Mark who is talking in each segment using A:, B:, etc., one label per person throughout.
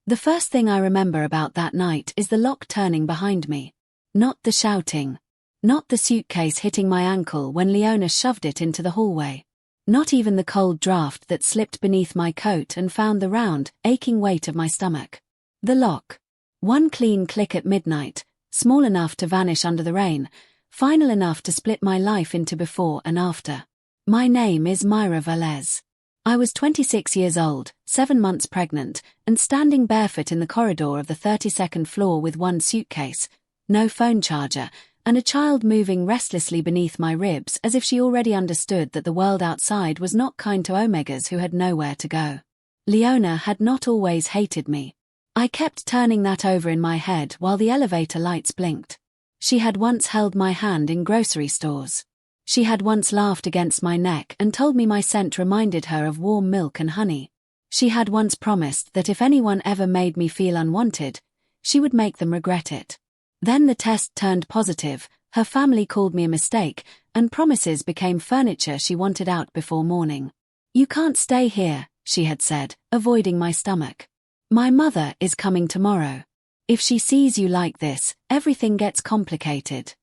A: The first thing I remember about that night is the lock turning behind me. Not the shouting. Not the suitcase hitting my ankle when Leona shoved it into the hallway. Not even the cold draft that slipped beneath my coat and found the round, aching weight of my stomach. The lock. One clean click at midnight, small enough to vanish under the rain, final enough to split my life into before and after. My name is Mira Valez. I was 26 years old, 7 months pregnant, and standing barefoot in the corridor of the 32nd floor with one suitcase, no phone charger, and a child moving restlessly beneath my ribs as if she already understood that the world outside was not kind to omegas who had nowhere to go. Leona had not always hated me. I kept turning that over in my head while the elevator lights blinked. She had once held my hand in grocery stores. She had once laughed against my neck and told me my scent reminded her of warm milk and honey. She had once promised that if anyone ever made me feel unwanted, she would make them regret it. Then the test turned positive, her family called me a mistake, and promises became furniture she wanted out before morning. "You can't stay here," she had said, avoiding my stomach. "My mother is coming tomorrow. If she sees you like this, everything gets complicated."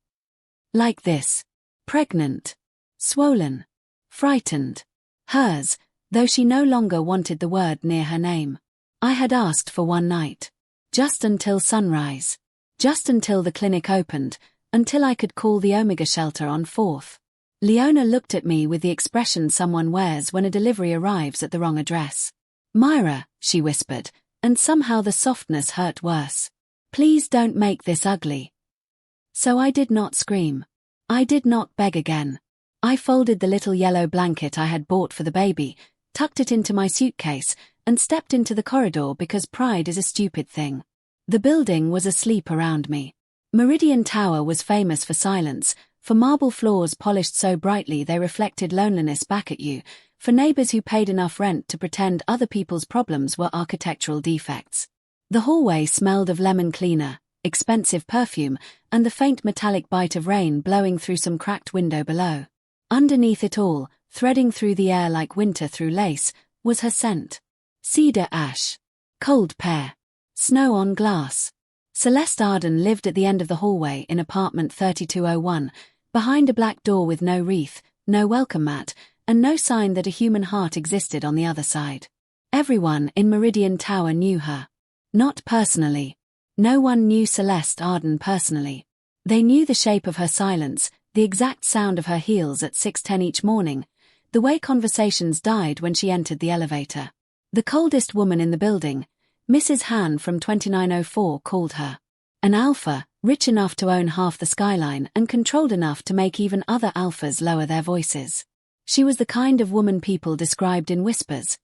A: Like this. Pregnant. Swollen. Frightened. Hers, though she no longer wanted the word near her name. I had asked for one night. Just until sunrise. Just until the clinic opened, until I could call the Omega shelter on 4th. Leona looked at me with the expression someone wears when a delivery arrives at the wrong address. "Mira," she whispered, and somehow the softness hurt worse. "Please don't make this ugly." So I did not scream. I did not beg again. I folded the little yellow blanket I had bought for the baby, tucked it into my suitcase, and stepped into the corridor because pride is a stupid thing. The building was asleep around me. Meridian Tower was famous for silence, for marble floors polished so brightly they reflected loneliness back at you, for neighbors who paid enough rent to pretend other people's problems were architectural defects. The hallway smelled of lemon cleaner, expensive perfume, and the faint metallic bite of rain blowing through some cracked window below. Underneath it all, threading through the air like winter through lace, was her scent. Cedar ash. Cold pear. Snow on glass. Celeste Arden lived at the end of the hallway in apartment 3201, behind a black door with no wreath, no welcome mat, and no sign that a human heart existed on the other side. Everyone in Meridian Tower knew her. Not personally. No one knew Celeste Arden personally. They knew the shape of her silence, the exact sound of her heels at 6:10 each morning, the way conversations died when she entered the elevator. The coldest woman in the building, Mrs. Han from 2904, called her an alpha, rich enough to own half the skyline and controlled enough to make even other alphas lower their voices. She was the kind of woman people described in whispers: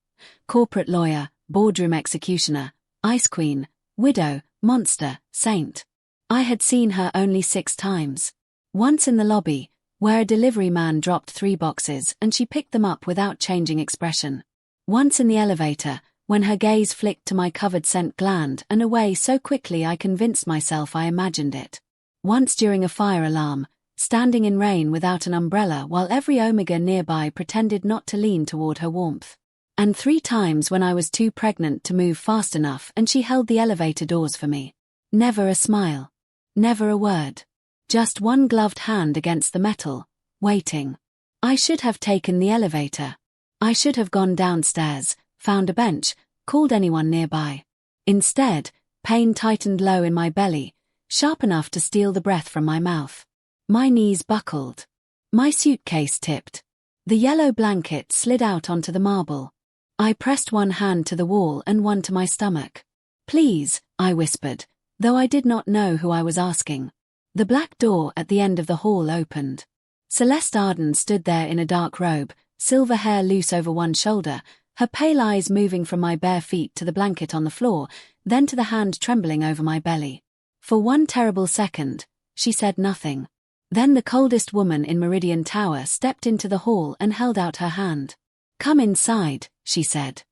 A: corporate lawyer, boardroom executioner, ice queen, widow, monster, saint. I had seen her only 6 times. Once in the lobby, where a delivery man dropped 3 boxes and she picked them up without changing expression. Once in the elevator, when her gaze flicked to my covered scent gland and away so quickly I convinced myself I imagined it. Once during a fire alarm, standing in rain without an umbrella while every Omega nearby pretended not to lean toward her warmth. And 3 times when I was too pregnant to move fast enough and she held the elevator doors for me. Never a smile. Never a word. Just one gloved hand against the metal, waiting. I should have taken the elevator. I should have gone downstairs, found a bench, called anyone nearby. Instead, pain tightened low in my belly, sharp enough to steal the breath from my mouth. My knees buckled. My suitcase tipped. The yellow blanket slid out onto the marble. I pressed one hand to the wall and one to my stomach. "Please," I whispered, though I did not know who I was asking. The black door at the end of the hall opened. Celeste Arden stood there in a dark robe, silver hair loose over one shoulder, her pale eyes moving from my bare feet to the blanket on the floor, then to the hand trembling over my belly. For one terrible second, she said nothing. Then the coldest woman in Meridian Tower stepped into the hall and held out her hand. "Come inside," she said.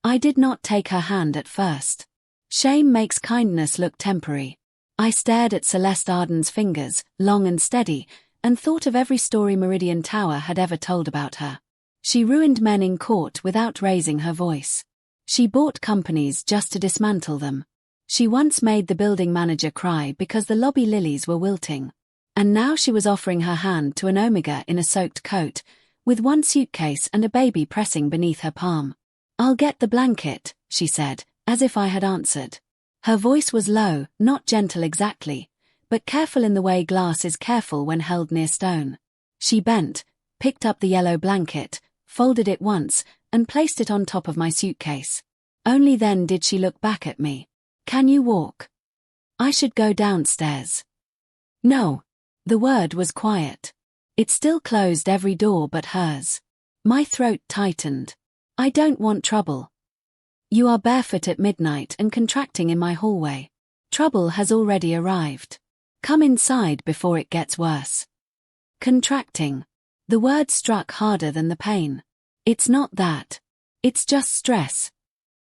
A: I did not take her hand at first. Shame makes kindness look temporary. I stared at Celeste Arden's fingers, long and steady, and thought of every story Meridian Tower had ever told about her. She ruined men in court without raising her voice. She bought companies just to dismantle them. She once made the building manager cry because the lobby lilies were wilting. And now she was offering her hand to an omega in a soaked coat, with one suitcase and a baby pressing beneath her palm. "I'll get the blanket," she said, as if I had answered. Her voice was low, not gentle exactly, but careful in the way glass is careful when held near stone. She bent, picked up the yellow blanket, folded it once, and placed it on top of my suitcase. Only then did she look back at me. "Can you walk? I should go downstairs." "No." The word was quiet. It still closed every door but hers. My throat tightened. "I don't want trouble. You are barefoot at midnight and contracting in my hallway. Trouble has already arrived. Come inside before it gets worse." Contracting. The word struck harder than the pain. "It's not that. It's just stress."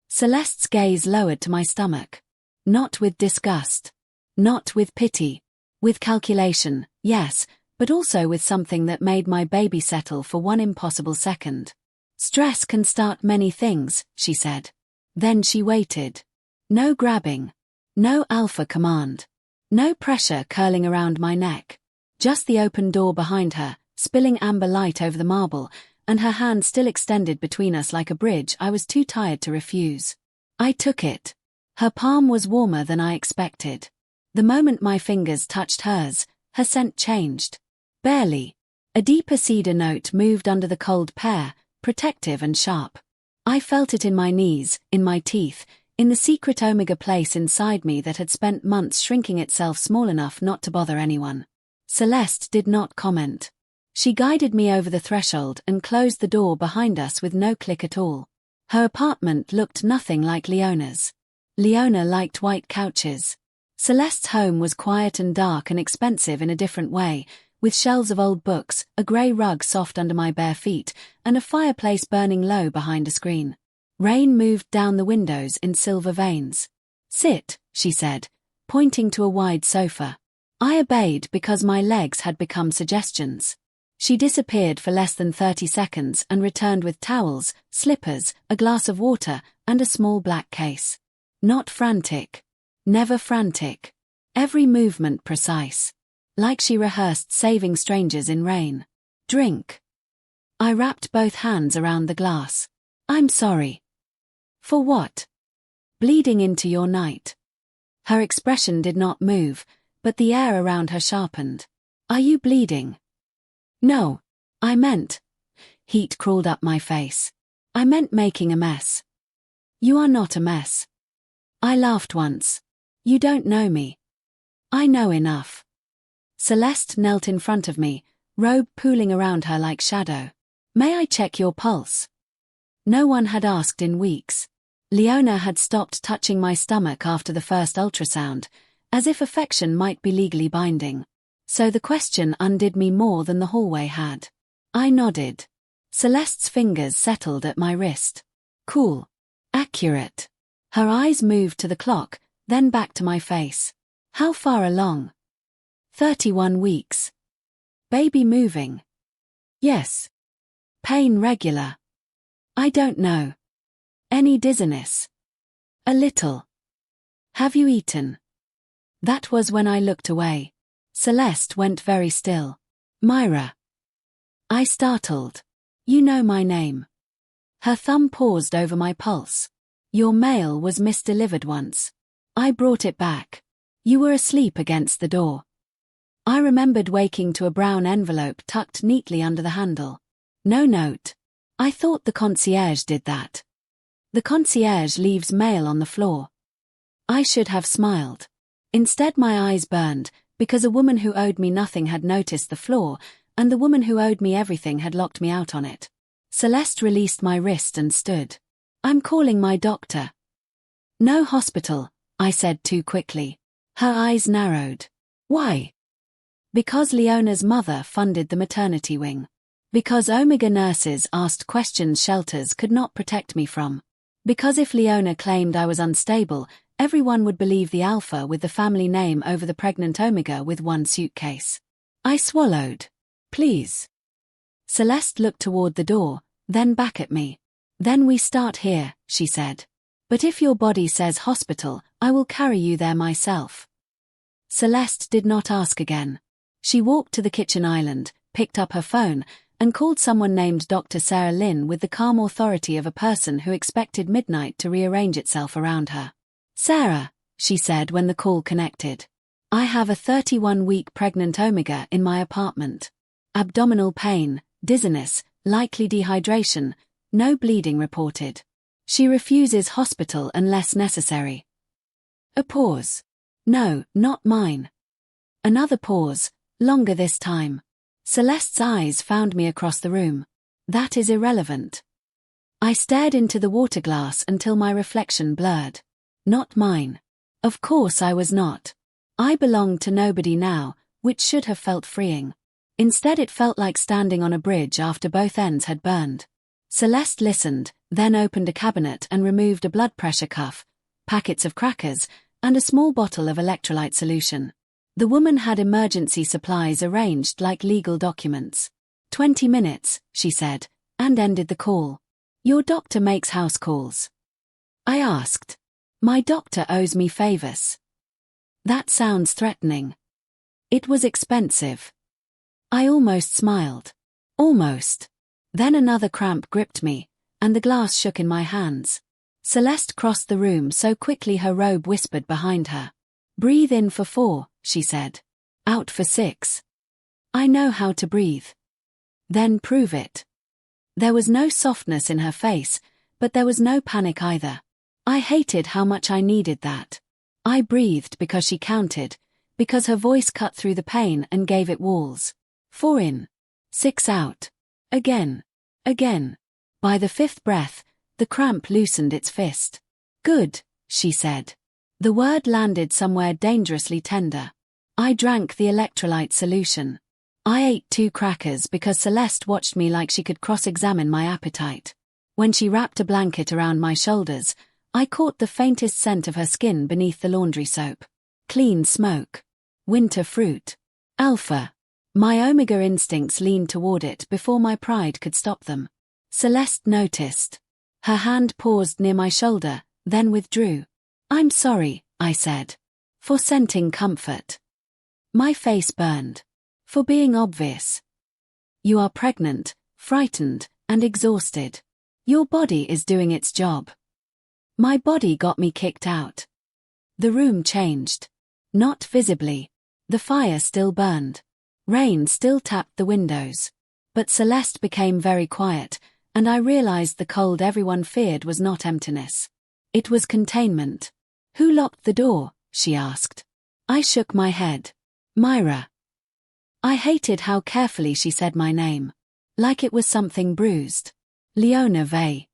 A: Celeste's gaze lowered to my stomach. Not with disgust. Not with pity. With calculation, yes, but also with something that made my baby settle for one impossible second. "Stress can start many things," she said. Then she waited. No grabbing. No alpha command. No pressure curling around my neck. Just the open door behind her, spilling amber light over the marble, and her hand still extended between us like a bridge I was too tired to refuse. I took it. Her palm was warmer than I expected. The moment my fingers touched hers, her scent changed. Barely. A deeper cedar note moved under the cold pear, protective and sharp. I felt it in my knees, in my teeth, in the secret omega place inside me that had spent months shrinking itself small enough not to bother anyone. Celeste did not comment. She guided me over the threshold and closed the door behind us with no click at all. Her apartment looked nothing like Leona's. Leona liked white couches. Celeste's home was quiet and dark and expensive in a different way, with shelves of old books, a grey rug soft under my bare feet, and a fireplace burning low behind a screen. Rain moved down the windows in silver veins. "Sit," she said, pointing to a wide sofa. I obeyed because my legs had become suggestions. She disappeared for less than 30 seconds and returned with towels, slippers, a glass of water, and a small black case. Not frantic. Never frantic. Every movement precise. Like she rehearsed saving strangers in rain. "Drink." I wrapped both hands around the glass. "I'm sorry." "For what?" "Bleeding into your night." Her expression did not move, but the air around her sharpened. "Are you bleeding?" "No. I meant..." Heat crawled up my face. "I meant making a mess." "You are not a mess." I laughed once. "You don't know me." "I know enough." Celeste knelt in front of me, robe pooling around her like shadow. "May I check your pulse?" No one had asked in weeks. Leona had stopped touching my stomach after the first ultrasound, as if affection might be legally binding. So the question undid me more than the hallway had. I nodded. Celeste's fingers settled at my wrist. Cool. Accurate. Her eyes moved to the clock, then back to my face. "How far along?" 31 weeks. "Baby moving?" "Yes." "Pain regular?" "I don't know." "Any dizziness?" "A little." "Have you eaten?" That was when I looked away. Celeste went very still. "Mira." I startled. "You know my name." Her thumb paused over my pulse. "Your mail was misdelivered once. I brought it back. You were asleep against the door." I remembered waking to a brown envelope tucked neatly under the handle. No note. I thought the concierge did that. The concierge leaves mail on the floor. I should have smiled. Instead my eyes burned, because a woman who owed me nothing had noticed the floor, and the woman who owed me everything had locked me out on it. Celeste released my wrist and stood. "I'm calling my doctor." "No hospital," I said too quickly. Her eyes narrowed. "Why?" "Because Leona's mother funded the maternity wing. Because Omega nurses asked questions shelters could not protect me from. Because if Leona claimed I was unstable, everyone would believe the alpha with the family name over the pregnant Omega with one suitcase." I swallowed. "Please." Celeste looked toward the door, then back at me. Then we start here, she said. But if your body says hospital, I will carry you there myself. Celeste did not ask again. She walked to the kitchen island, picked up her phone, and called someone named Dr. Sarah Lynn with the calm authority of a person who expected midnight to rearrange itself around her. Sarah, she said when the call connected. I have a 31-week pregnant omega in my apartment. Abdominal pain, dizziness, likely dehydration, no bleeding reported. She refuses hospital unless necessary. A pause. No, not mine. Another pause, longer this time. Celeste's eyes found me across the room. That is irrelevant. I stared into the water glass until my reflection blurred. Not mine. Of course I was not. I belonged to nobody now, which should have felt freeing. Instead it felt like standing on a bridge after both ends had burned. Celeste listened, then opened a cabinet and removed a blood pressure cuff, packets of crackers, and a small bottle of electrolyte solution. The woman had emergency supplies arranged like legal documents. 20 minutes, she said, and ended the call. Your doctor makes house calls. I asked. My doctor owes me favors. That sounds threatening. It was expensive. I almost smiled. Almost. Then another cramp gripped me, and the glass shook in my hands. Celeste crossed the room so quickly her robe whispered behind her. Breathe in for 4, she said. Out for 6. I know how to breathe. Then prove it. There was no softness in her face, but there was no panic either. I hated how much I needed that. I breathed because she counted, because her voice cut through the pain and gave it walls. 4 in. 6 out. Again. Again. By the 5th breath, the cramp loosened its fist. Good, she said. The word landed somewhere dangerously tender. I drank the electrolyte solution. I ate 2 crackers because Celeste watched me like she could cross-examine my appetite. When she wrapped a blanket around my shoulders, I caught the faintest scent of her skin beneath the laundry soap. Clean smoke. Winter fruit. Alpha. My omega instincts leaned toward it before my pride could stop them. Celeste noticed. Her hand paused near my shoulder, then withdrew. I'm sorry, I said. For scenting comfort. My face burned. For being obvious. You are pregnant, frightened, and exhausted. Your body is doing its job. My body got me kicked out. The room changed. Not visibly. The fire still burned. Rain still tapped the windows. But Celeste became very quiet, and I realized the cold everyone feared was not emptiness. It was containment. Who locked the door? She asked. I shook my head. Mira. I hated how carefully she said my name. Like it was something bruised. Leona Vey.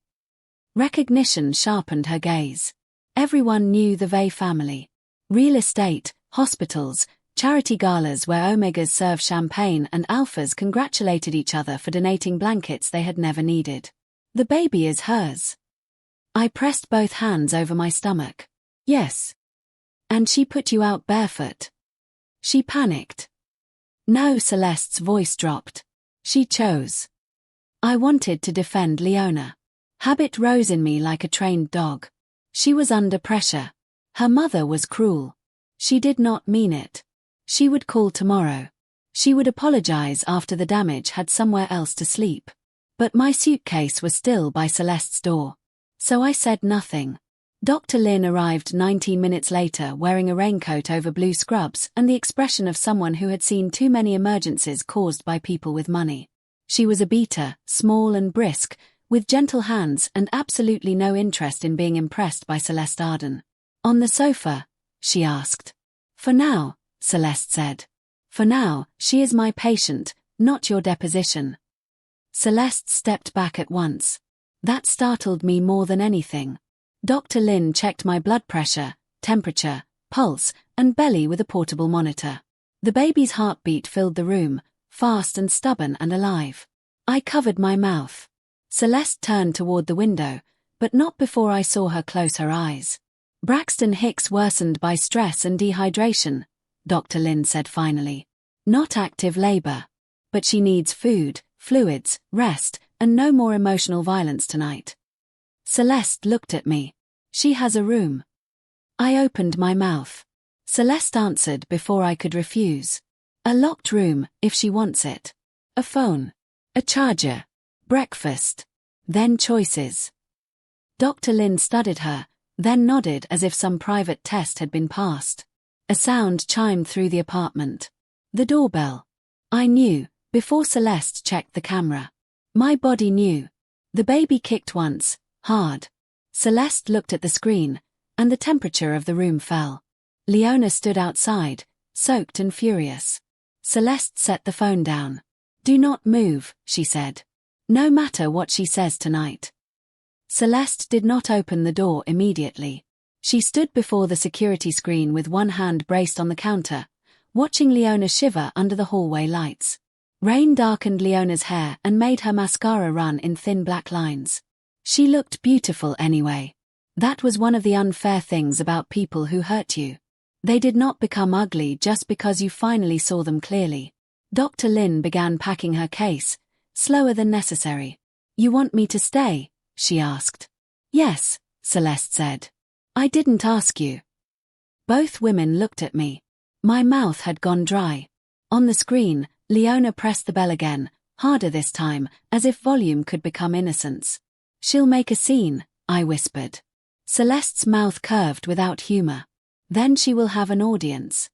A: Recognition sharpened her gaze. Everyone knew the Vey family. Real estate, hospitals, charity galas where omegas served champagne and alphas congratulated each other for donating blankets they had never needed. The baby is hers. I pressed both hands over my stomach. Yes. And she put you out barefoot. She panicked. No, Celeste's voice dropped. She chose. I wanted to defend Leona. Habit rose in me like a trained dog. She was under pressure. Her mother was cruel. She did not mean it. She would call tomorrow. She would apologize after the damage had somewhere else to sleep. But my suitcase was still by Celeste's door. So I said nothing. Dr. Lynn arrived 19 minutes later wearing a raincoat over blue scrubs and the expression of someone who had seen too many emergencies caused by people with money. She was a beater, small and brisk, with gentle hands and absolutely no interest in being impressed by Celeste Arden. On the sofa? She asked. For now, Celeste said. For now, she is my patient, not your deposition. Celeste stepped back at once. That startled me more than anything. Dr. Lynn checked my blood pressure, temperature, pulse, and belly with a portable monitor. The baby's heartbeat filled the room, fast and stubborn and alive. I covered my mouth. Celeste turned toward the window, but not before I saw her close her eyes. Braxton Hicks worsened by stress and dehydration, Dr. Lynn said finally. Not active labor. But she needs food, fluids, rest, and no more emotional violence tonight. Celeste looked at me. She has a room. I opened my mouth. Celeste answered before I could refuse. A locked room, if she wants it. A phone. A charger. Breakfast. Then choices. Dr. Lin studied her, then nodded as if some private test had been passed. A sound chimed through the apartment. The doorbell. I knew, before Celeste checked the camera. My body knew. The baby kicked once, hard. Celeste looked at the screen, and the temperature of the room fell. Leona stood outside, soaked and furious. Celeste set the phone down. Do not move, she said. No matter what she says tonight. Celeste did not open the door immediately. She stood before the security screen with one hand braced on the counter, watching Leona shiver under the hallway lights. Rain darkened Leona's hair and made her mascara run in thin black lines. She looked beautiful anyway. That was one of the unfair things about people who hurt you. They did not become ugly just because you finally saw them clearly. Dr. Lin began packing her case, slower than necessary. You want me to stay? She asked. Yes, Celeste said. I didn't ask you. Both women looked at me. My mouth had gone dry. On the screen, Leona pressed the bell again, harder this time, as if volume could become innocence. She'll make a scene, I whispered. Celeste's mouth curved without humor. Then she will have an audience.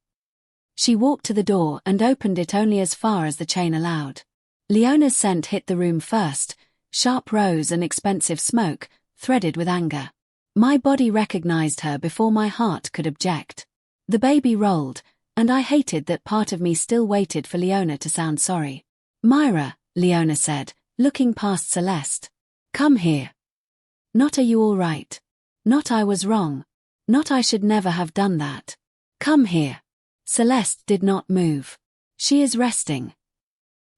A: She walked to the door and opened it only as far as the chain allowed. Leona's scent hit the room first, sharp rose and expensive smoke, threaded with anger. My body recognized her before my heart could object. The baby rolled, and I hated that part of me still waited for Leona to sound sorry. Mira, Leona said, looking past Celeste. Come here. Not are you all right? Not I was wrong. Not I should never have done that. Come here. Celeste did not move. She is resting.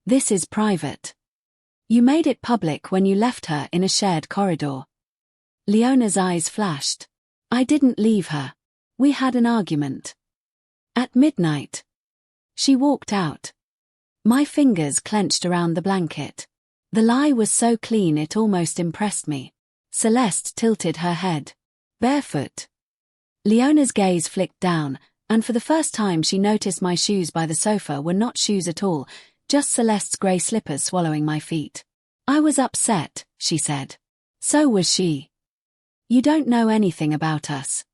A: This is private. You made it public when you left her in a shared corridor. Leona's eyes flashed. I didn't leave her. We had an argument. At midnight. She walked out. My fingers clenched around the blanket. The lie was so clean it almost impressed me. Celeste tilted her head. Barefoot. Leona's gaze flicked down, and for the first time she noticed my shoes by the sofa were not shoes at all, just Celeste's grey slippers swallowing my feet. I was upset, she said. So was she. You don't know anything about us.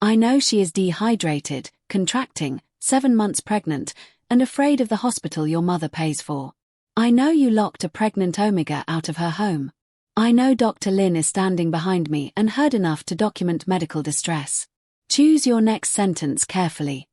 A: I know she is dehydrated, contracting, 7 months pregnant, and afraid of the hospital your mother pays for. I know you locked a pregnant Omega out of her home. I know Dr. Lin is standing behind me and heard enough to document medical distress. Choose your next sentence carefully.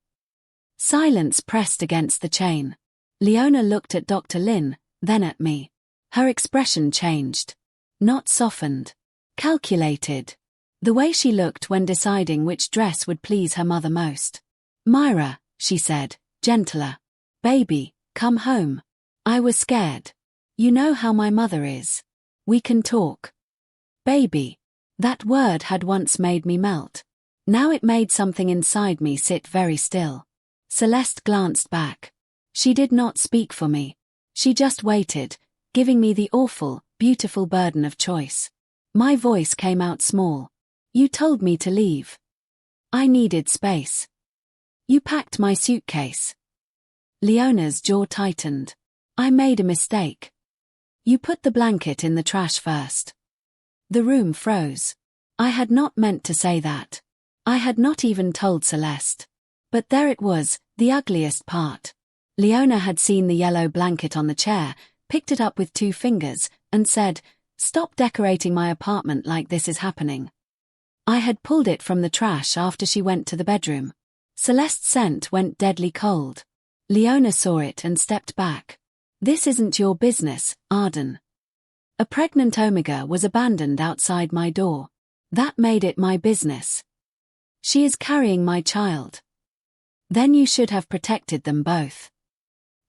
A: Silence pressed against the chain. Leona looked at Dr. Lin, then at me. Her expression changed. Not softened. Calculated. The way she looked when deciding which dress would please her mother most. Mira, she said, gentler. Baby, come home. I was scared. You know how my mother is. We can talk. Baby. That word had once made me melt. Now it made something inside me sit very still. Celeste glanced back. She did not speak for me. She just waited, giving me the awful, beautiful burden of choice. My voice came out small. You told me to leave. I needed space. You packed my suitcase. Leona's jaw tightened. I made a mistake. You put the blanket in the trash first. The room froze. I had not meant to say that. I had not even told Celeste. But there it was, the ugliest part. Leona had seen the yellow blanket on the chair, picked it up with 2 fingers, and said, "Stop decorating my apartment like this is happening." I had pulled it from the trash after she went to the bedroom. Celeste's scent went deadly cold. Leona saw it and stepped back. This isn't your business, Arden. A pregnant Omega was abandoned outside my door. That made it my business. She is carrying my child. Then you should have protected them both.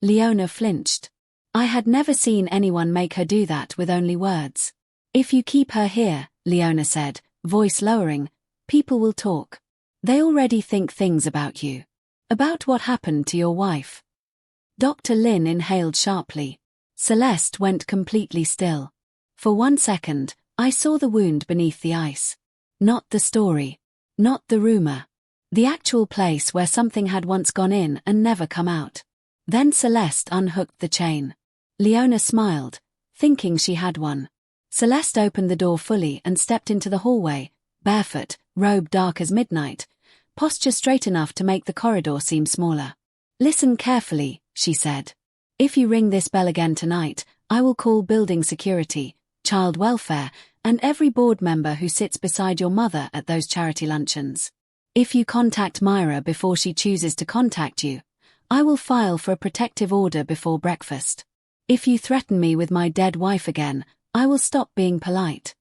A: Leona flinched. I had never seen anyone make her do that with only words. If you keep her here, Leona said, voice lowering, people will talk. They already think things about you. About what happened to your wife. Dr. Lin inhaled sharply. Celeste went completely still. For 1 second, I saw the wound beneath the ice. Not the story. Not the rumor. The actual place where something had once gone in and never come out. Then Celeste unhooked the chain. Leona smiled, thinking she had one. Celeste opened the door fully and stepped into the hallway, barefoot, robe dark as midnight, posture straight enough to make the corridor seem smaller. Listen carefully, she said. If you ring this bell again tonight, I will call building security, child welfare, and every board member who sits beside your mother at those charity luncheons. If you contact Mira before she chooses to contact you, I will file for a protective order before breakfast. If you threaten me with my dead wife again, I will stop being polite.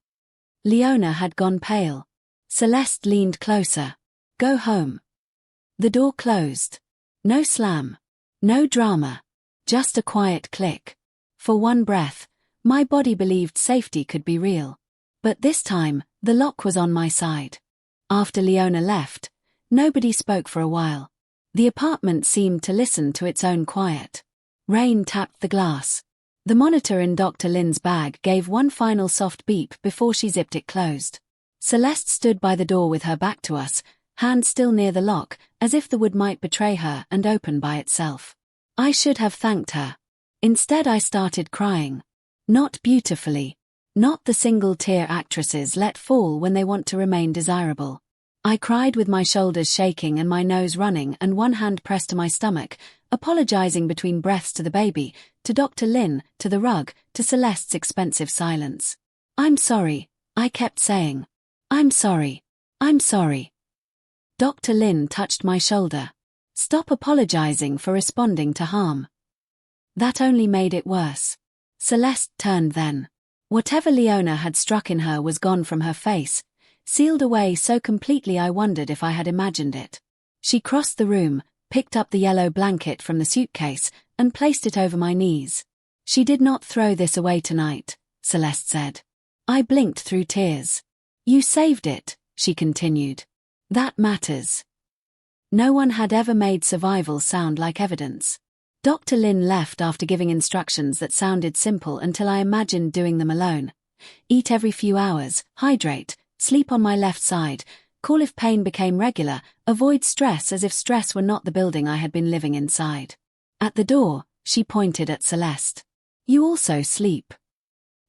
A: Leona had gone pale. Celeste leaned closer. Go home. The door closed. No slam. No drama. Just a quiet click. For one breath, my body believed safety could be real. But this time, the lock was on my side. After Leona left, nobody spoke for a while. The apartment seemed to listen to its own quiet. Rain tapped the glass. The monitor in Dr. Lin's bag gave one final soft beep before she zipped it closed. Celeste stood by the door with her back to us, hand still near the lock, as if the wood might betray her and open by itself. I should have thanked her. Instead I started crying. Not beautifully. Not the single tear actresses let fall when they want to remain desirable. I cried with my shoulders shaking and my nose running and one hand pressed to my stomach, apologizing between breaths to the baby, to Dr. Lin, to the rug, to Celeste's expensive silence. I'm sorry, I kept saying. I'm sorry. I'm sorry. Dr. Lin touched my shoulder. Stop apologizing for responding to harm. That only made it worse. Celeste turned then. Whatever Leona had struck in her was gone from her face, sealed away so completely I wondered if I had imagined it. She crossed the room, picked up the yellow blanket from the suitcase, and placed it over my knees. She did not throw this away tonight, Celeste said. I blinked through tears. You saved it, she continued. That matters. No one had ever made survival sound like evidence. Dr. Lin left after giving instructions that sounded simple until I imagined doing them alone. Eat every few hours, hydrate, sleep on my left side, call if pain became regular, avoid stress as if stress were not the building I had been living inside. At the door, she pointed at Celeste. You also sleep.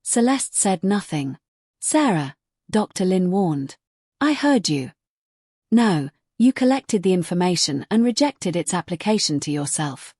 A: Celeste said nothing. Sarah, Dr. Lin warned. I heard you. No, you collected the information and rejected its application to yourself.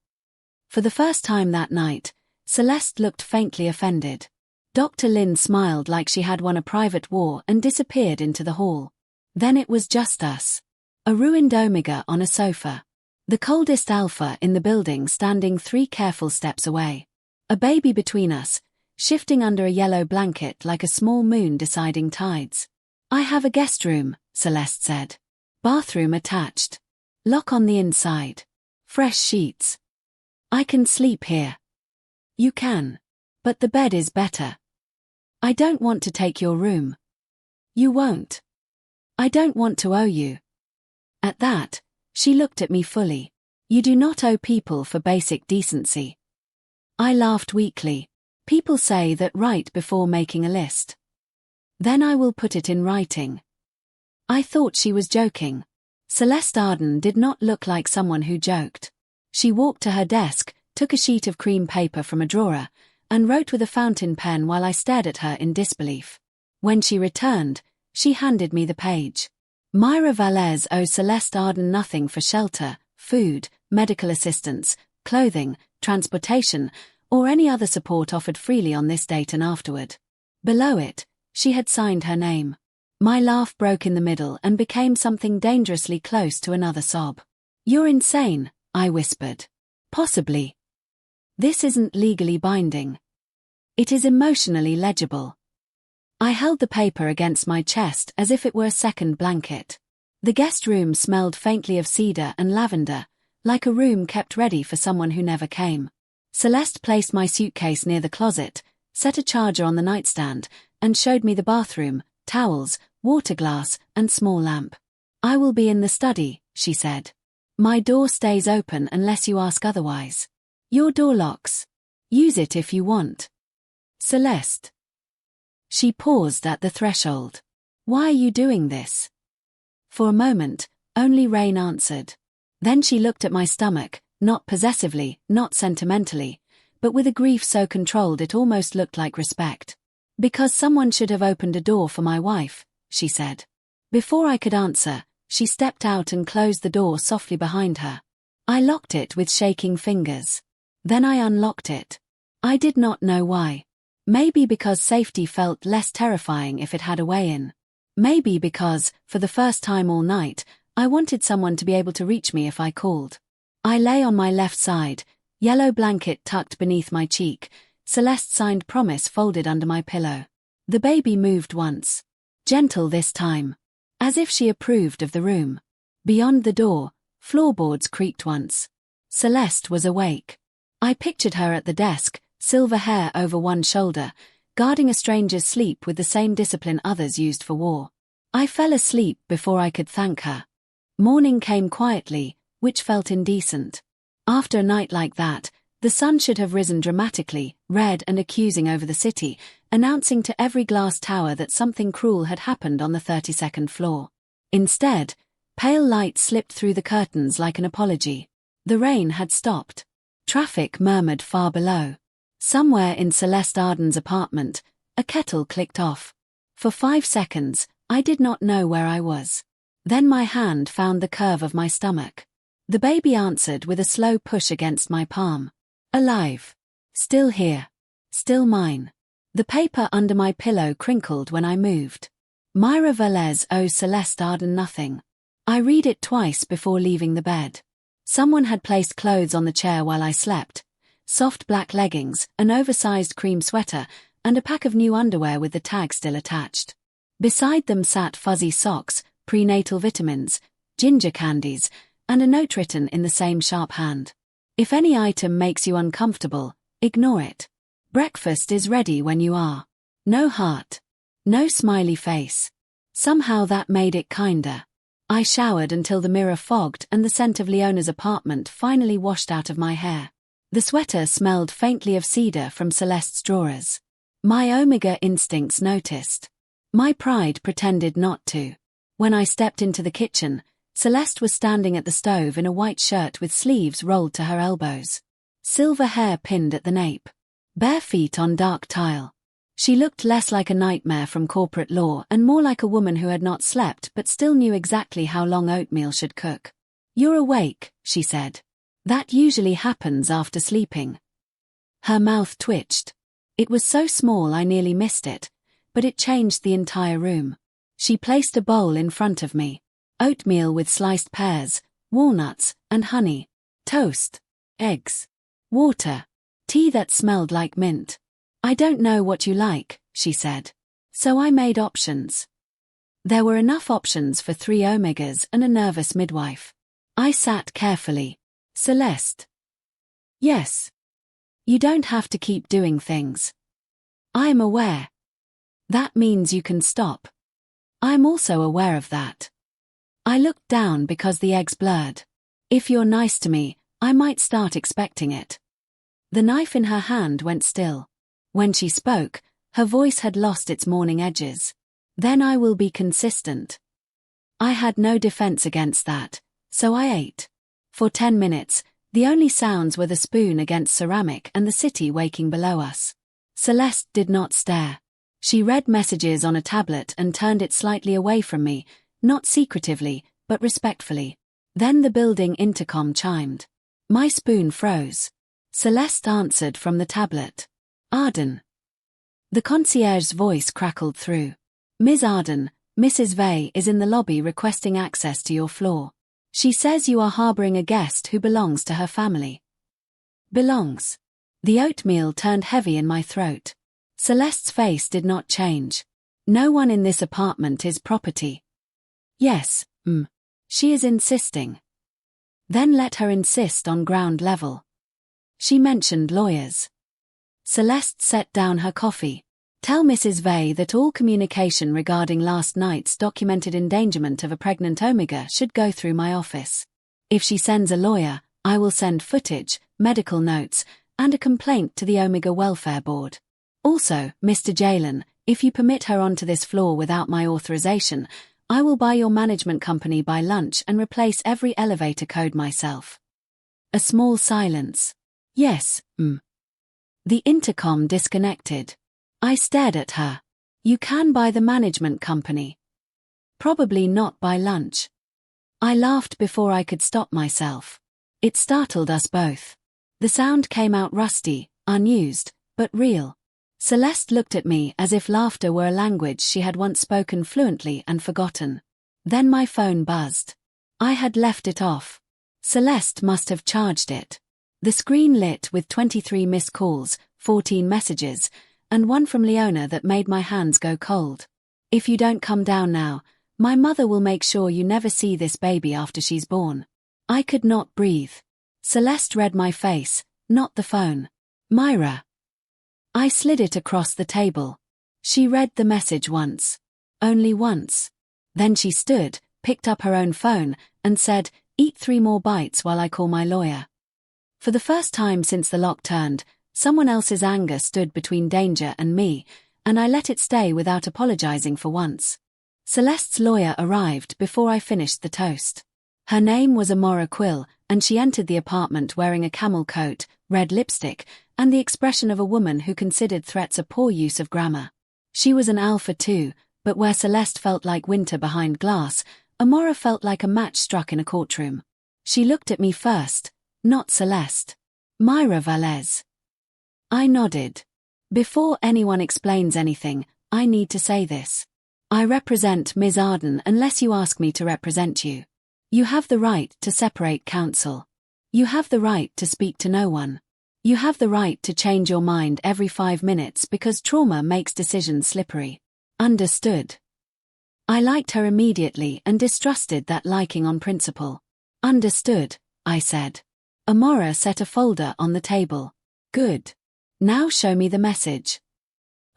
A: For the first time that night, Celeste looked faintly offended. Dr. Lin smiled like she had won a private war and disappeared into the hall. Then it was just us. A ruined Omega on a sofa. The coldest alpha in the building standing 3 careful steps away. A baby between us, shifting under a yellow blanket like a small moon deciding tides. I have a guest room, Celeste said. Bathroom attached. Lock on the inside. Fresh sheets. I can sleep here. You can. But the bed is better. I don't want to take your room. You won't. I don't want to owe you. At that, she looked at me fully. You do not owe people for basic decency. I laughed weakly. People say that right before making a list. Then I will put it in writing. I thought she was joking. Celeste Arden did not look like someone who joked. She walked to her desk, took a sheet of cream paper from a drawer, and wrote with a fountain pen while I stared at her in disbelief. When she returned, she handed me the page. Mira Valez owes Celeste Arden nothing for shelter, food, medical assistance, clothing, transportation, or any other support offered freely on this date and afterward. Below it, she had signed her name. My laugh broke in the middle and became something dangerously close to another sob. You're insane, I whispered. Possibly. This isn't legally binding. It is emotionally legible. I held the paper against my chest as if it were a second blanket. The guest room smelled faintly of cedar and lavender, like a room kept ready for someone who never came. Celeste placed my suitcase near the closet, set a charger on the nightstand, and showed me the bathroom, towels, water glass, and small lamp. I will be in the study, she said. My door stays open unless you ask otherwise. Your door locks. Use it if you want. Celeste. She paused at the threshold. Why are you doing this? For a moment, only Rain answered. Then she looked at my stomach, not possessively, not sentimentally, but with a grief so controlled it almost looked like respect. Because someone should have opened a door for my wife, she said. Before I could answer, she stepped out and closed the door softly behind her. I locked it with shaking fingers. Then I unlocked it. I did not know why. Maybe because safety felt less terrifying if it had a way in. Maybe because, for the first time all night, I wanted someone to be able to reach me if I called. I lay on my left side, yellow blanket tucked beneath my cheek, Celeste signed promise folded under my pillow. The baby moved once. Gentle this time. As if she approved of the room. Beyond the door, floorboards creaked once. Celeste was awake. I pictured her at the desk, silver hair over one shoulder, guarding a stranger's sleep with the same discipline others used for war. I fell asleep before I could thank her. Morning came quietly, which felt indecent. After a night like that, the sun should have risen dramatically, red and accusing over the city, announcing to every glass tower that something cruel had happened on the 32nd floor. Instead, pale light slipped through the curtains like an apology. The rain had stopped. Traffic murmured far below. Somewhere in Celeste Arden's apartment, a kettle clicked off. For 5 seconds, I did not know where I was. Then my hand found the curve of my stomach. The baby answered with a slow push against my palm. Alive. Still here. Still mine. The paper under my pillow crinkled when I moved. Mira Valez owes Celeste Arden nothing. I read it twice before leaving the bed. Someone had placed clothes on the chair while I slept. Soft black leggings, an oversized cream sweater, and a pack of new underwear with the tag still attached. Beside them sat fuzzy socks, prenatal vitamins, ginger candies, and a note written in the same sharp hand. If any item makes you uncomfortable, ignore it. Breakfast is ready when you are. No heart. No smiley face. Somehow that made it kinder. I showered until the mirror fogged and the scent of Leona's apartment finally washed out of my hair. The sweater smelled faintly of cedar from Celeste's drawers. My omega instincts noticed. My pride pretended not to. When I stepped into the kitchen, Celeste was standing at the stove in a white shirt with sleeves rolled to her elbows. Silver hair pinned at the nape. Bare feet on dark tile. She looked less like a nightmare from corporate law and more like a woman who had not slept but still knew exactly how long oatmeal should cook. You're awake, she said. That usually happens after sleeping. Her mouth twitched. It was so small I nearly missed it, but it changed the entire room. She placed a bowl in front of me. Oatmeal with sliced pears, walnuts, and honey. Toast. Eggs. Water. Tea that smelled like mint. I don't know what you like, she said. So I made options. There were enough options for 3 omegas and a nervous midwife. I sat carefully. Celeste. Yes. You don't have to keep doing things. I'm aware. That means you can stop. I'm also aware of that. I looked down because the eggs blurred. If you're nice to me, I might start expecting it. The knife in her hand went still. When she spoke, her voice had lost its morning edges. Then I will be consistent. I had no defense against that, so I ate. For 10 minutes, the only sounds were the spoon against ceramic and the city waking below us. Celeste did not stare. She read messages on a tablet and turned it slightly away from me, not secretively, but respectfully. Then the building intercom chimed. My spoon froze. Celeste answered from the tablet. Arden. The concierge's voice crackled through. Ms. Arden, Mrs. Vey is in the lobby requesting access to your floor. She says you are harboring a guest who belongs to her family. Belongs. The oatmeal turned heavy in my throat. Celeste's face did not change. No one in this apartment is property. Yes, she is insisting. Then let her insist on ground level. She mentioned lawyers. Celeste set down her coffee. Tell Mrs. Vey that all communication regarding last night's documented endangerment of a pregnant omega should go through my office. If she sends a lawyer, I will send footage, medical notes, and a complaint to the Omega Welfare Board. Also, Mr. Jalen, If you permit her onto this floor without my authorization, I will buy your management company by lunch and replace every elevator code myself. A small silence. Yes, The intercom disconnected. I stared at her. You can buy the management company. Probably not by lunch. I laughed before I could stop myself. It startled us both. The sound came out rusty, unused, but real. Celeste looked at me as if laughter were a language she had once spoken fluently and forgotten. Then my phone buzzed. I had left it off. Celeste must have charged it. The screen lit with 23 missed calls, 14 messages, and one from Leona that made my hands go cold. If you don't come down now, my mother will make sure you never see this baby after she's born. I could not breathe. Celeste read my face, not the phone. Mira. I slid it across the table. She read the message once. Only once. Then she stood, picked up her own phone, and said, "Eat 3 more bites while I call my lawyer." For the first time since the lock turned, someone else's anger stood between danger and me, and I let it stay without apologizing for once. Celeste's lawyer arrived before I finished the toast. Her name was Amora Quill, and she entered the apartment wearing a camel coat, red lipstick, and the expression of a woman who considered threats a poor use of grammar. She was an alpha too, but where Celeste felt like winter behind glass, Amora felt like a match struck in a courtroom. She looked at me first, not Celeste. Mira Valez. I nodded. Before anyone explains anything, I need to say this. I represent Ms. Arden unless you ask me to represent you. You have the right to separate counsel. You have the right to speak to no one. You have the right to change your mind every 5 minutes because trauma makes decisions slippery. Understood? I liked her immediately and distrusted that liking on principle. Understood, I said. Amora set a folder on the table. Good. Now show me the message.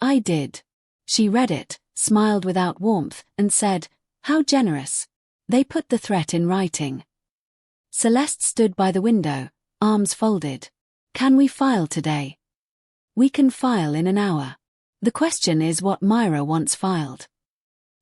A: I did. She read it, smiled without warmth, and said, "How generous." They put the threat in writing. Celeste stood by the window, arms folded. Can we file today? We can file in an hour. The question is what Mira wants filed.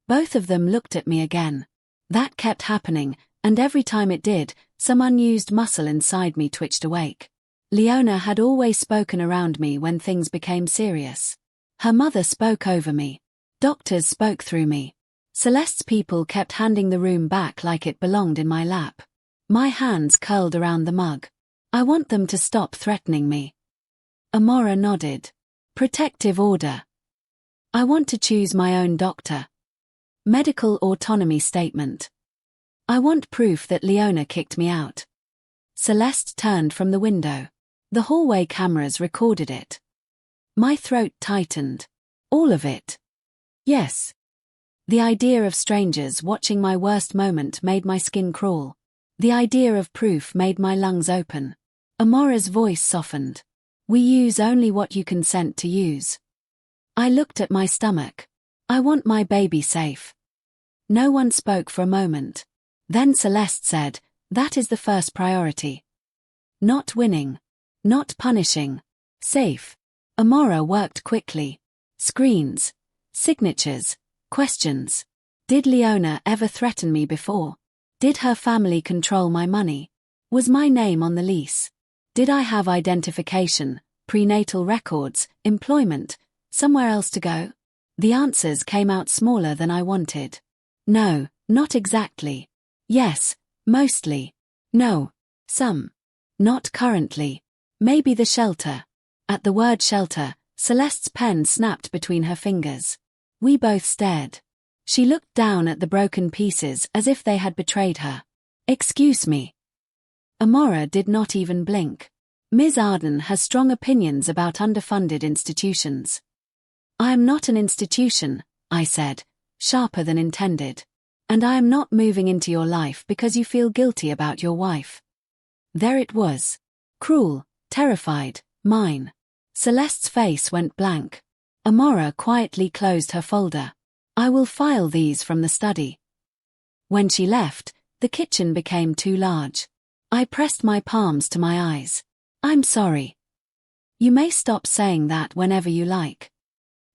A: Both of them looked at me again. That kept happening, and every time it did, some unused muscle inside me twitched awake. Leona had always spoken around me when things became serious. Her mother spoke over me. Doctors spoke through me. Celeste's people kept handing the room back like it belonged in my lap. My hands curled around the mug. I want them to stop threatening me. Amora nodded. Protective order. I want to choose my own doctor. Medical autonomy statement. I want proof that Leona kicked me out. Celeste turned from the window. The hallway cameras recorded it. My throat tightened. All of it. Yes. The idea of strangers watching my worst moment made my skin crawl. The idea of proof made my lungs open. Amora's voice softened. We use only what you consent to use. I looked at my stomach. I want my baby safe. No one spoke for a moment. Then Celeste said, that is the first priority. Not winning. Not punishing. Safe. Amora worked quickly. Screens. Signatures. Questions. Did Leona ever threaten me before? Did her family control my money? Was my name on the lease? Did I have identification, prenatal records, employment, somewhere else to go? The answers came out smaller than I wanted. No, not exactly. Yes, mostly. No, some. Not currently. Maybe the shelter. At the word shelter, Celeste's pen snapped between her fingers. We both stared. She looked down at the broken pieces as if they had betrayed her. Excuse me. Amora did not even blink. Ms. Arden has strong opinions about underfunded institutions. I am not an institution, I said, sharper than intended. And I am not moving into your life because you feel guilty about your wife. There it was. Cruel, terrified, mine. Celeste's face went blank. Amora quietly closed her folder. I will file these from the study. When she left, the kitchen became too large. I pressed my palms to my eyes. I'm sorry. You may stop saying that whenever you like.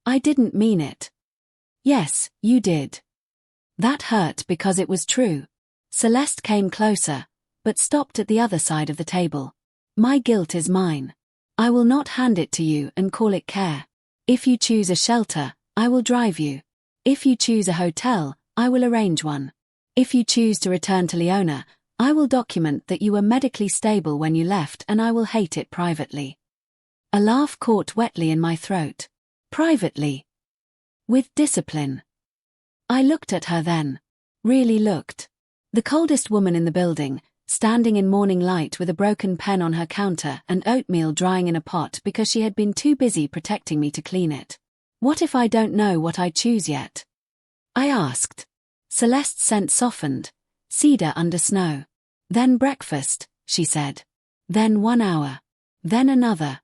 A: I didn't mean it. Yes, you did. That hurt because it was true. Celeste came closer, but stopped at the other side of the table. My guilt is mine. I will not hand it to you and call it care. If you choose a shelter, I will drive you. If you choose a hotel, I will arrange one. If you choose to return to Leona, I will document that you were medically stable when you left and I will hate it privately. A laugh caught wetly in my throat. Privately. With discipline. I looked at her then. Really looked. The coldest woman in the building, standing in morning light with a broken pen on her counter and oatmeal drying in a pot because she had been too busy protecting me to clean it. What if I don't know what I choose yet? I asked. Celeste's scent softened. Cedar under snow. Then breakfast, she said. Then 1 hour. Then another.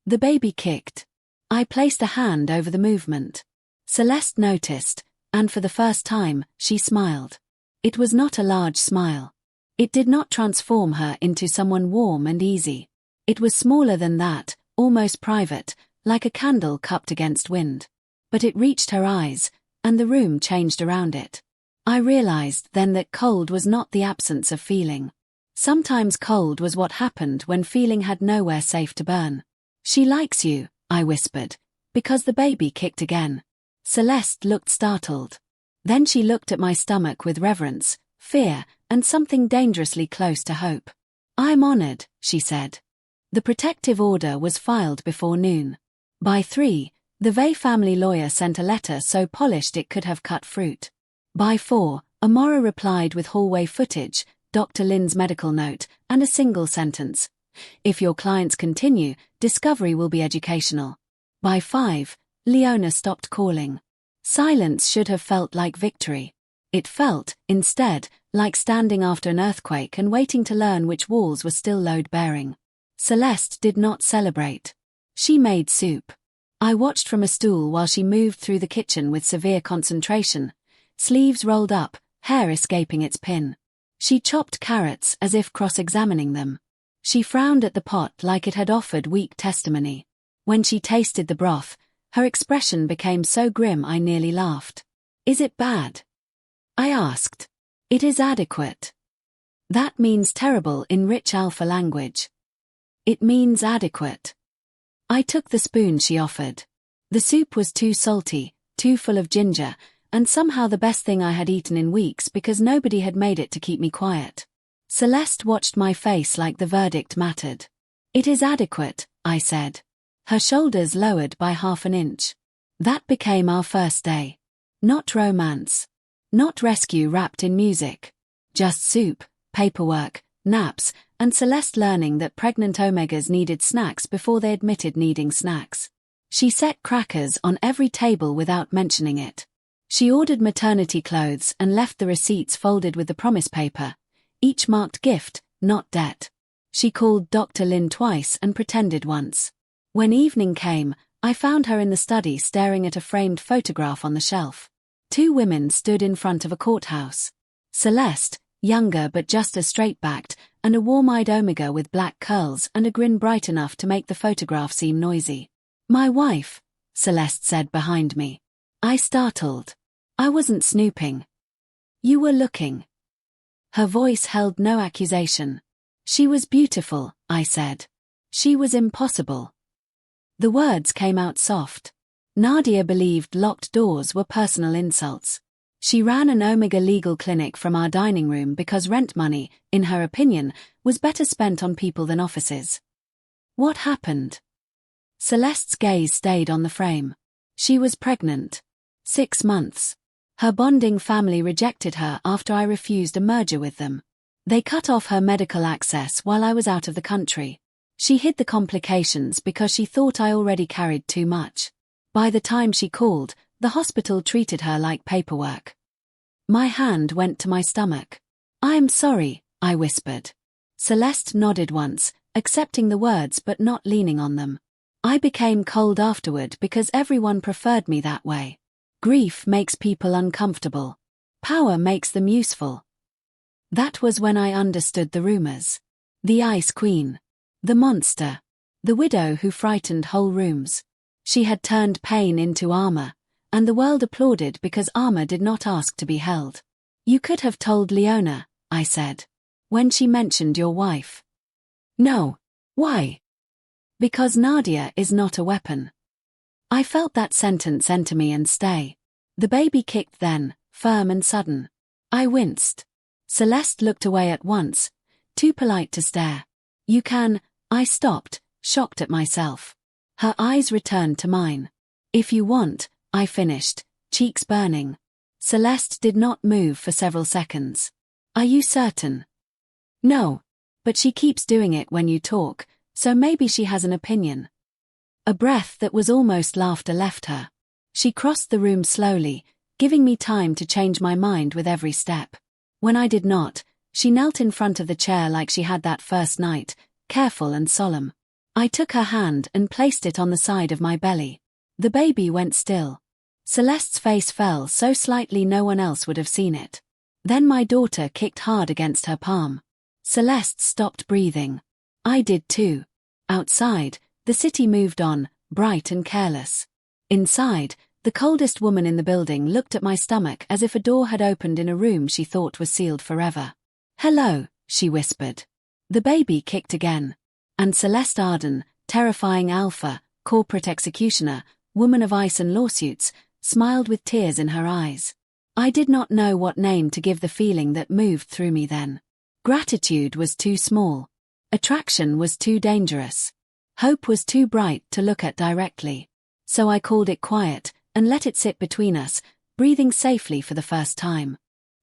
A: The baby kicked. I placed a hand over the movement. Celeste noticed, and for the first time, she smiled. It was not a large smile. It did not transform her into someone warm and easy. It was smaller than that, almost private, like a candle cupped against wind. But it reached her eyes, and the room changed around it. I realized then that cold was not the absence of feeling. Sometimes cold was what happened when feeling had nowhere safe to burn. She likes you, I whispered, because the baby kicked again. Celeste looked startled. Then she looked at my stomach with reverence, fear, and something dangerously close to hope. I'm honored, she said. The protective order was filed before noon. By 3, the Vey family lawyer sent a letter so polished it could have cut fruit. By 4, Amora replied with hallway footage, Dr. Lynn's medical note, and a single sentence. If your clients continue, discovery will be educational. By 5, Leona stopped calling. Silence should have felt like victory. It felt, instead, like standing after an earthquake and waiting to learn which walls were still load-bearing. Celeste did not celebrate. She made soup. I watched from a stool while she moved through the kitchen with severe concentration, sleeves rolled up, hair escaping its pin. She chopped carrots as if cross-examining them. She frowned at the pot like it had offered weak testimony. When she tasted the broth, her expression became so grim I nearly laughed. Is it bad? I asked. It is adequate. That means terrible in rich alpha language. It means adequate. I took the spoon she offered. The soup was too salty, too full of ginger, and somehow the best thing I had eaten in weeks because nobody had made it to keep me quiet. Celeste watched my face like the verdict mattered. It is adequate, I said. Her shoulders lowered by half an inch. That became our first day. Not romance. Not rescue wrapped in music. Just soup, paperwork, naps, and Celeste learning that pregnant omegas needed snacks before they admitted needing snacks. She set crackers on every table without mentioning it. She ordered maternity clothes and left the receipts folded with the promise paper, each marked gift, not debt. She called Dr. Lynn twice and pretended once. When evening came, I found her in the study staring at a framed photograph on the shelf. 2 women stood in front of a courthouse. Celeste, younger but just as straight-backed, and a warm-eyed omega with black curls and a grin bright enough to make the photograph seem noisy. My wife, Celeste said behind me. I startled. I wasn't snooping. You were looking. Her voice held no accusation. She was beautiful, I said. She was impossible. The words came out soft. Nadia believed locked doors were personal insults. She ran an Omega legal clinic from our dining room because rent money, in her opinion, was better spent on people than offices. What happened? Celeste's gaze stayed on the frame. She was pregnant. 6 months. Her bonding family rejected her after I refused a merger with them. They cut off her medical access while I was out of the country. She hid the complications because she thought I already carried too much. By the time she called, the hospital treated her like paperwork. My hand went to my stomach. I'm sorry, I whispered. Celeste nodded once, accepting the words but not leaning on them. I became cold afterward because everyone preferred me that way. Grief makes people uncomfortable. Power makes them useful. That was when I understood the rumors. The Ice Queen. The monster. The widow who frightened whole rooms. She had turned pain into armor, and the world applauded because armor did not ask to be held. You could have told Leona, I said. When she mentioned your wife. No. Why? Because Nadia is not a weapon. I felt that sentence enter me and stay. The baby kicked then, firm and sudden. I winced. Celeste looked away at once, too polite to stare. You can, I stopped, shocked at myself. Her eyes returned to mine. If you want, I finished, cheeks burning. Celeste did not move for several seconds. Are you certain? No. But she keeps doing it when you talk, so maybe she has an opinion. A breath that was almost laughter left her. She crossed the room slowly, giving me time to change my mind with every step. When I did not, she knelt in front of the chair like she had that first night, careful and solemn. I took her hand and placed it on the side of my belly. The baby went still. Celeste's face fell so slightly no one else would have seen it. Then my daughter kicked hard against her palm. Celeste stopped breathing. I did too. Outside, the city moved on, bright and careless. Inside, the coldest woman in the building looked at my stomach as if a door had opened in a room she thought was sealed forever. Hello, she whispered. The baby kicked again. And Celeste Arden, terrifying alpha, corporate executioner, woman of ice and lawsuits, smiled with tears in her eyes. I did not know what name to give the feeling that moved through me then. Gratitude was too small. Attraction was too dangerous. Hope was too bright to look at directly. So I called it quiet, and let it sit between us, breathing safely for the first time.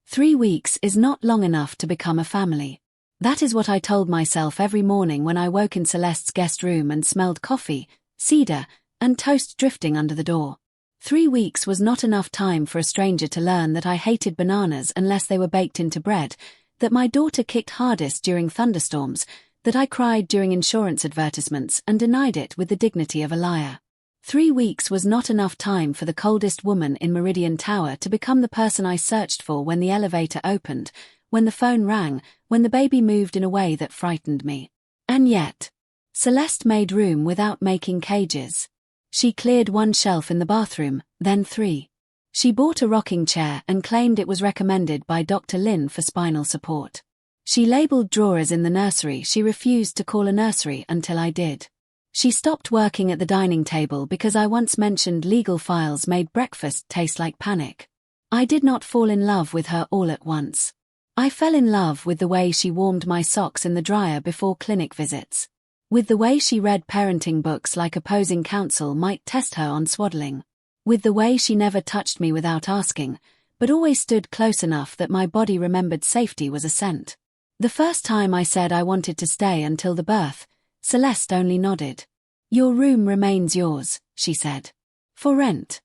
A: 3 weeks is not long enough to become a family. That is what I told myself every morning when I woke in Celeste's guest room and smelled coffee, cedar, and toast drifting under the door. 3 weeks was not enough time for a stranger to learn that I hated bananas unless they were baked into bread, that my daughter kicked hardest during thunderstorms, that I cried during insurance advertisements and denied it with the dignity of a liar. 3 weeks was not enough time for the coldest woman in Meridian Tower to become the person I searched for when the elevator opened, when the phone rang, when the baby moved in a way that frightened me. And yet, Celeste made room without making cages. She cleared 1 shelf in the bathroom, then 3. She bought a rocking chair and claimed it was recommended by Dr. Lin for spinal support. She labeled drawers in the nursery she refused to call a nursery until I did. She stopped working at the dining table because I once mentioned legal files made breakfast taste like panic. I did not fall in love with her all at once. I fell in love with the way she warmed my socks in the dryer before clinic visits. With the way she read parenting books like opposing counsel might test her on swaddling. With the way she never touched me without asking, but always stood close enough that my body remembered safety was a scent. The first time I said I wanted to stay until the birth, Celeste only nodded. Your room remains yours, she said. For rent?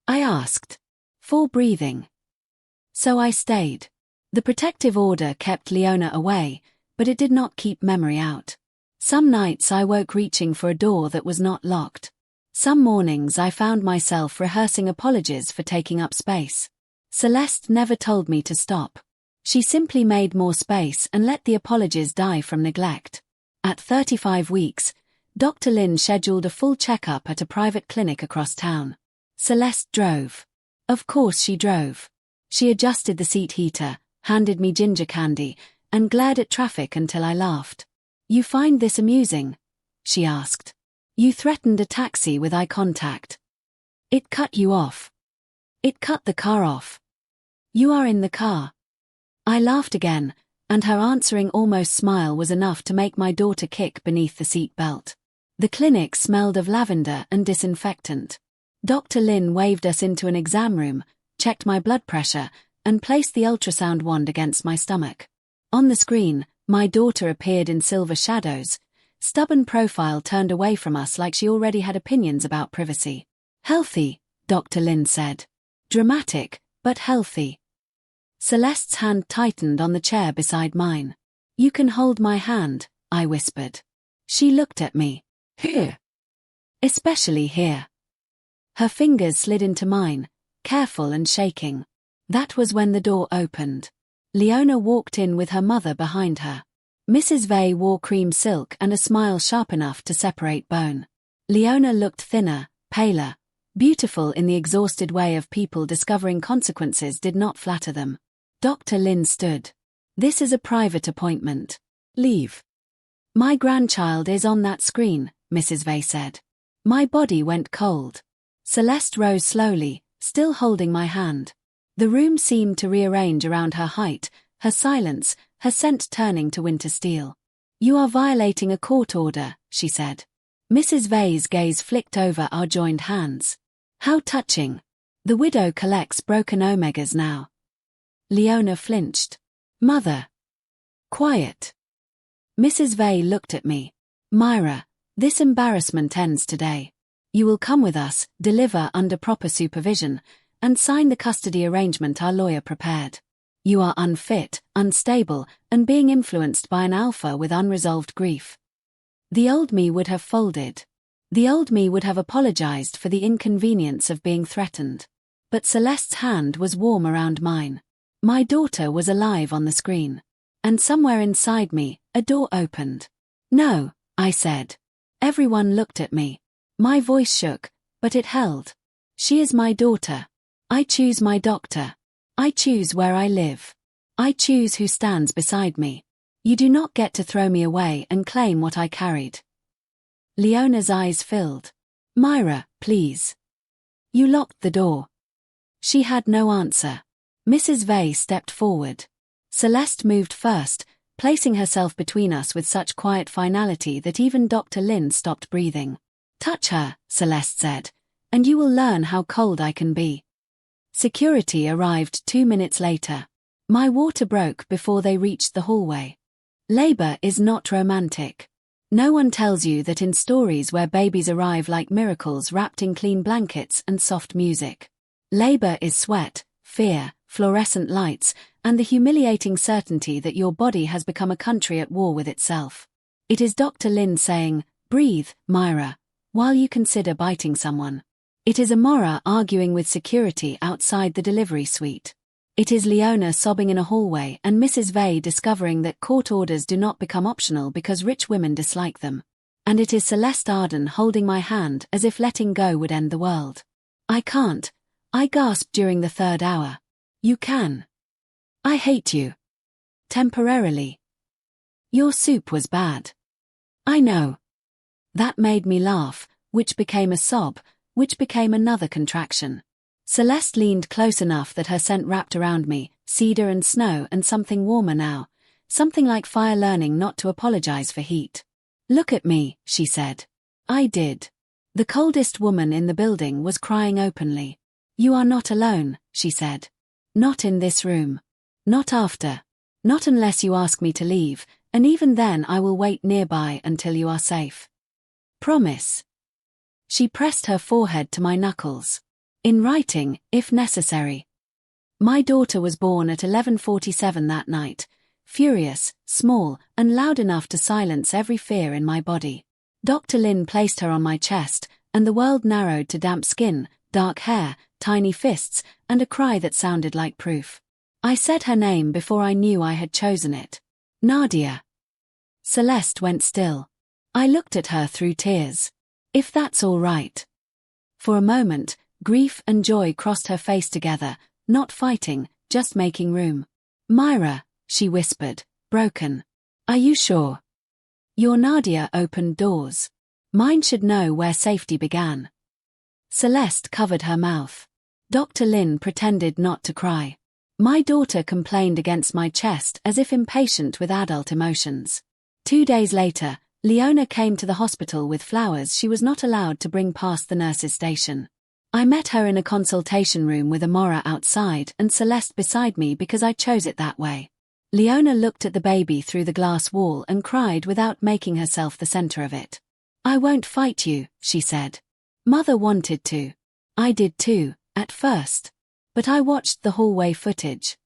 A: I asked. For breathing. So I stayed. The protective order kept Leona away, but it did not keep memory out. Some nights I woke reaching for a door that was not locked. Some mornings I found myself rehearsing apologies for taking up space. Celeste never told me to stop. She simply made more space and let the apologies die from neglect. At 35 weeks, Dr. Lin scheduled a full checkup at a private clinic across town. Celeste drove. Of course she drove. She adjusted the seat heater, handed me ginger candy, and glared at traffic until I laughed. You find this amusing? She asked. You threatened a taxi with eye contact. It cut you off. It cut the car off. You are in the car. I laughed again, and her answering almost smile was enough to make my daughter kick beneath the seat belt. The clinic smelled of lavender and disinfectant. Dr. Lin waved us into an exam room, checked my blood pressure, and placed the ultrasound wand against my stomach. On the screen, my daughter appeared in silver shadows, stubborn profile turned away from us like she already had opinions about privacy. Healthy, Dr. Lin said. Dramatic, but healthy. Celeste's hand tightened on the chair beside mine. You can hold my hand, I whispered. She looked at me. Here. Especially here. Her fingers slid into mine, careful and shaking. That was when the door opened. Leona walked in with her mother behind her. Mrs. Vey wore cream silk and a smile sharp enough to separate bone. Leona looked thinner, paler, beautiful in the exhausted way of people discovering consequences did not flatter them. Dr. Lin stood. "This is a private appointment. Leave." "My grandchild is on that screen," Mrs. Vey said. My body went cold. Celeste rose slowly, still holding my hand. The room seemed to rearrange around her height, her silence, her scent turning to winter steel. "You are violating a court order," she said. Mrs. Vey's gaze flicked over our joined hands. "How touching. The widow collects broken omegas now." Leona flinched. "Mother." "Quiet." Mrs. Vey looked at me. "Mira, this embarrassment ends today. You will come with us, deliver under proper supervision, and sign the custody arrangement our lawyer prepared. You are unfit, unstable, and being influenced by an alpha with unresolved grief." The old me would have folded. The old me would have apologized for the inconvenience of being threatened. But Celeste's hand was warm around mine. My daughter was alive on the screen. And somewhere inside me, a door opened. "No," I said. Everyone looked at me. My voice shook, but it held. "She is my daughter. I choose my doctor. I choose where I live. I choose who stands beside me. You do not get to throw me away and claim what I carried." Leona's eyes filled. "Mira, please." "You locked the door." She had no answer. Mrs. Vey stepped forward. Celeste moved first, placing herself between us with such quiet finality that even Dr. Lin stopped breathing. "Touch her," Celeste said, "and you will learn how cold I can be." Security arrived 2 minutes later. My water broke before they reached the hallway. Labor is not romantic. No one tells you that in stories where babies arrive like miracles wrapped in clean blankets and soft music. Labor is sweat, fear, fluorescent lights, and the humiliating certainty that your body has become a country at war with itself. It is Dr. Lin saying, "Breathe, Mira," while you consider biting someone. It is Amora arguing with security outside the delivery suite. It is Leona sobbing in a hallway and Mrs. Vey discovering that court orders do not become optional because rich women dislike them. And it is Celeste Arden holding my hand as if letting go would end the world. "I can't," I gasped during the 3rd hour. "You can." "I hate you." "Temporarily." "Your soup was bad." "I know." That made me laugh, which became a sob, which became another contraction. Celeste leaned close enough that her scent wrapped around me, cedar and snow and something warmer now, something like fire learning not to apologize for heat. "Look at me," she said. I did. The coldest woman in the building was crying openly. "You are not alone," she said. "Not in this room. Not after. Not unless you ask me to leave, and even then I will wait nearby until you are safe. Promise." She pressed her forehead to my knuckles. "In writing, if necessary." My daughter was born at 11:47 that night, furious, small, and loud enough to silence every fear in my body. Dr. Lin placed her on my chest, and the world narrowed to damp skin, dark hair, tiny fists, and a cry that sounded like proof. I said her name before I knew I had chosen it. "Nadia." Celeste went still. I looked at her through tears. "If that's all right." For a moment, grief and joy crossed her face together, not fighting, just making room. "Mira," she whispered, broken. "Are you sure?" Your Nadia opened doors. Mine should know where safety began. Celeste covered her mouth. Dr. Lin pretended not to cry. My daughter complained against my chest as if impatient with adult emotions. 2 days later, Leona came to the hospital with flowers she was not allowed to bring past the nurse's station. I met her in a consultation room with Amora outside and Celeste beside me because I chose it that way. Leona looked at the baby through the glass wall and cried without making herself the center of it. "I won't fight you," she said. "Mother wanted to. I did too, at first. But I watched the hallway footage."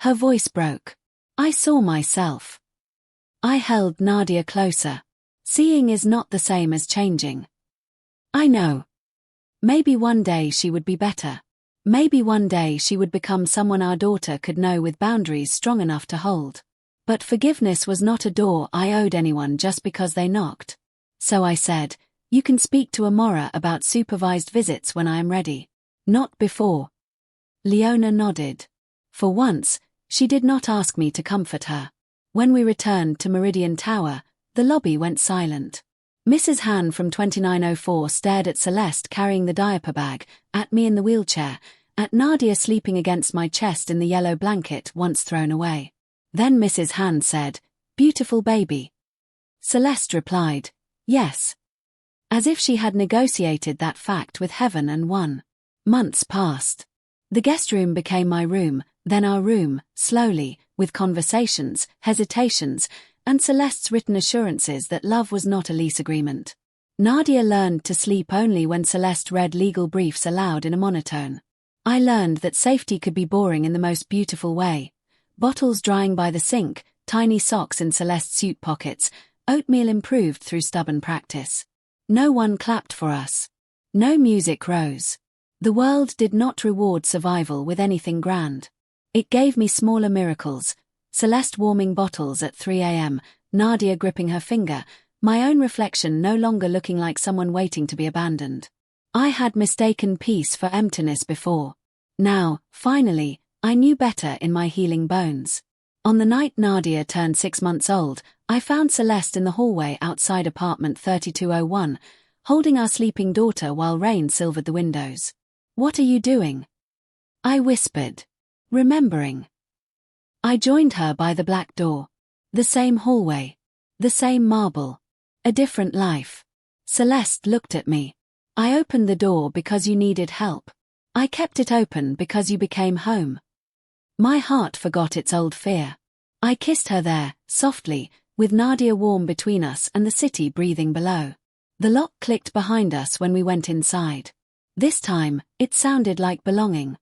A: Her voice broke. I saw myself. I held Nadia closer. Seeing is not the same as changing. I know. Maybe one day she would be better. Maybe one day she would become someone our daughter could know with boundaries strong enough to hold. But forgiveness was not a door I owed anyone just because they knocked. So I said, You can speak to Amora about supervised visits when I am ready. Not before. Leona nodded. For once, she did not ask me to comfort her. When we returned to Meridian Tower, the lobby went silent. Mrs. Han from 2904 stared at Celeste carrying the diaper bag, at me in the wheelchair, at Nadia sleeping against my chest in the yellow blanket once thrown away. Then Mrs. Han said, "Beautiful baby." Celeste replied, "Yes." As if she had negotiated that fact with heaven and won. Months passed. The guest room became my room, then our room, slowly, with conversations, hesitations, and Celeste's written assurances that love was not a lease agreement. Nadia learned to sleep only when Celeste read legal briefs aloud in a monotone. I learned that safety could be boring in the most beautiful way. Bottles drying by the sink, tiny socks in Celeste's suit pockets, oatmeal improved through stubborn practice. No one clapped for us. No music rose. The world did not reward survival with anything grand. It gave me smaller miracles, Celeste warming bottles at 3 a.m., Nadia gripping her finger, my own reflection no longer looking like someone waiting to be abandoned. I had mistaken peace for emptiness before. Now, finally, I knew better in my healing bones. On the night Nadia turned 6 months old, I found Celeste in the hallway outside apartment 3201, holding our sleeping daughter while rain silvered the windows. "What are you doing?" I whispered, remembering. I joined her by the black door. The same hallway. The same marble. A different life. Celeste looked at me. "I opened the door because you needed help. I kept it open because you became home." My heart forgot its old fear. I kissed her there, softly, with Nadia warm between us and the city breathing below. The lock clicked behind us when we went inside. This time, it sounded like belonging.